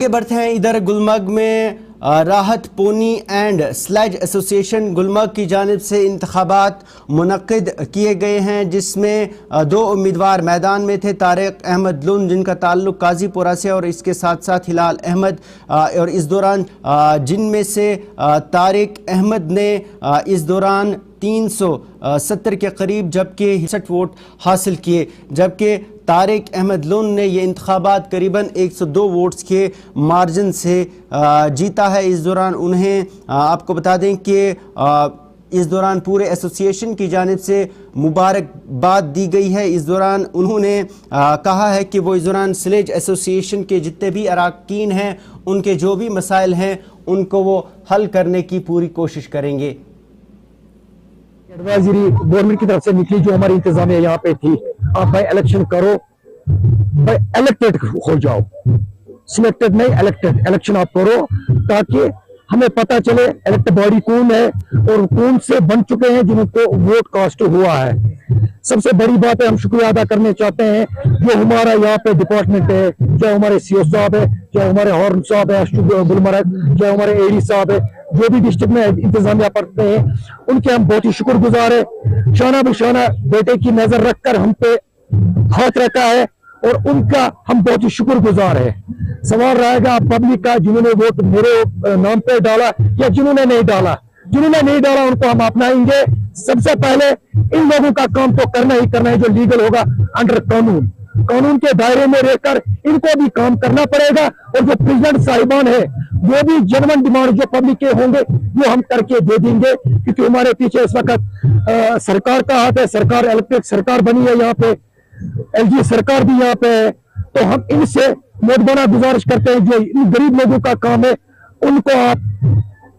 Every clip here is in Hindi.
आगे बढ़ते हैं। इधर गुलमर्ग में राहत pony and sledge association Gulmarg की जानिब से इंतखाबात मुनक्किद किए गए हैं, जिसमें दो उम्मीदवार मैदान में थे। तारिक अहमद लुन, जिनका ताल्लुक काजीपुरा से, और इसके साथ साथ हिलाल अहमद। और इस दौरान जिनमें से तारिक अहमद ने इस दौरान 370 के करीब जबकि 61 वोट हासिल किए, जबकि तारिक अहमद लुन ने ये इंतखाबात करीबन 102 वोट्स के मार्जिन से जीता है। इस दौरान उन्हें आपको बता दें कि इस दौरान पूरे एसोसिएशन की जानिब से मुबारकबाद दी गई है। इस दौरान उन्होंने कहा है कि वो इस दौरान स्लेज एसोसिएशन के जितने भी अरकान हैं, उनके जो भी मसाइल हैं, उनको वो हल करने की पूरी कोशिश करेंगे। एडवाइजरी गवर्नमेंट की तरफ से निकली, जो हमारी इंतजामिया यहाँ पे थी, आप भाई इलेक्शन करो, भाई इलेक्टेड हो जाओ, सिलेक्टेड नहीं इलेक्टेड, इलेक्शन आप करो ताकि हमें पता चले इलेक्टेड बॉडी कौन है और कौन से बन चुके हैं जिनको वोट कास्ट हुआ है। सबसे बड़ी बात है, हम शुक्रिया अदा करने चाहते हैं जो हमारा यहाँ पे डिपार्टमेंट है, चाहे हमारे सीओ साहब है, चाहे हमारे हॉर्न साहब है गुलमर्ग, चाहे हमारे एडी साहब है, जो भी डिस्ट्रिक्ट में इंतजामिया पढ़ते हैं, उनके हम बहुत ही शुक्रगुजार है। शाना बिशाना बेटे की नजर रखकर हम पे हाथ रखा है और उनका हम बहुत ही शुक्रगुजार है। सवाल रहेगा पब्लिक का, जिन्होंने वोट मेरे नाम पे डाला या जिन्होंने नहीं डाला। जिन्होंने नहीं डाला उनको हम अपनाएंगे। सबसे पहले इन लोगों का काम तो करना ही करना है, जो लीगल होगा अंडर कानून, कानून के दायरे में रहकर इनको भी काम करना पड़ेगा। और जो प्रेसिडेंट साहिबान है, जो भी जनवन डिमांड जो पब्लिक के होंगे वो हम करके दे देंगे, क्योंकि हमारे पीछे इस वक्त सरकार का हाथ है। सरकार इलेक्टेड सरकार बनी है, यहाँ पे एलजी सरकार भी यहाँ पे है। तो हम इनसे मोदबाना गुजारिश करते हैं, जो इन गरीब लोगों का काम है उनको आप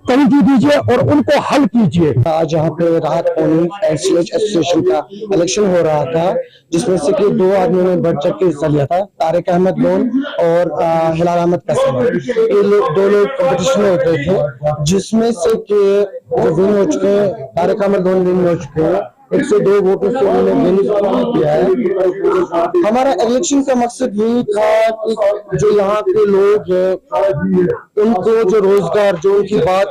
तवज्जो दीजिए और उनको हल कीजिए। आज यहाँ पे राहत पोनी एंड स्लेज एसोसिएशन का इलेक्शन हो रहा था, जिसमें से कि दो आदमियों ने बढ़ चढ़ के हिस्सा लिया था, तारिक अहमद लोन और हिलाल अहमद कसम। ये दो लोग कंपटीशन में उतरे थे, जिसमें से कि जो विन हो चुके हैं, तारिक अहमद लोन विन हो चुके हैं। 102 वोटों से उन्होंने विन किया है। हमारा इलेक्शन का मकसद यही था कि जो यहाँ के लोग हैं, उनको जो रोजगार, जो उनकी बात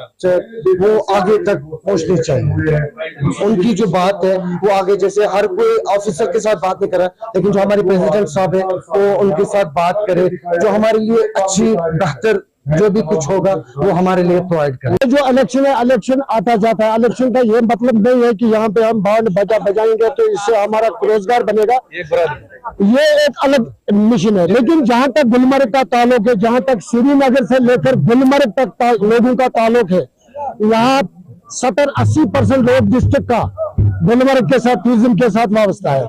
वो आगे तक पहुँचनी चाहिए। उनकी जो बात है वो आगे, जैसे हर कोई ऑफिसर के साथ बात नहीं कर रहा, लेकिन जो हमारे प्रेसिडेंट साहब है वो उनके साथ बात करे, जो हमारे लिए अच्छी बेहतर जो भी कुछ होगा वो हमारे लिए प्रोवाइड करें। जो इलेक्शन है, इलेक्शन आता जाता है। इलेक्शन का ये मतलब नहीं है कि यहाँ पे हम बैंड बजाएंगे तो इससे हमारा रोजगार बनेगा, ये एक अलग मिशन है। लेकिन जहाँ तक गुलमर्ग का ताल्लुक है, जहाँ तक श्रीनगर से लेकर गुलमर्ग तक लोगों का ताल्लुक है, यहाँ 70-80% लोग डिस्ट्रिक्ट का गुलमर्ग के साथ, टूरिज्म के साथ वाबस्ता है।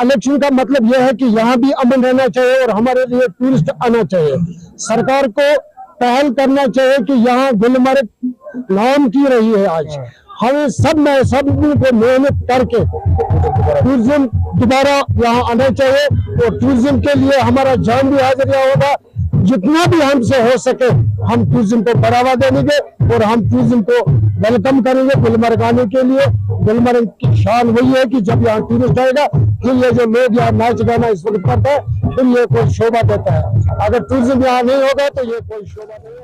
इलेक्शन का मतलब यह है कि यहाँ भी अमन रहना चाहिए और हमारे लिए टूरिस्ट आना चाहिए। सरकार को पहल करना चाहिए कि यहाँ गुलमर्ग नाम की रही है। आज हमें सब को मेहनत करके टूरिज्म दोबारा यहाँ आना चाहिए और टूरिज्म के लिए हमारा जान भी हाजिर होगा। जितना भी हमसे हो सके हम टूरिज्म को बढ़ावा देंगे और हम टूरिज्म को वेलकम करेंगे गुलमर्ग आने के लिए। गुलमर्ग की शान वही है कि जब यहाँ टूरिस्ट आएगा, फिर ये जो लोग यहाँ नाच गाना इस वक्त करता है, फिर ये कोई शोभा देता है। अगर टूरिज्म यहाँ नहीं होगा तो ये कोई शोभा नहीं।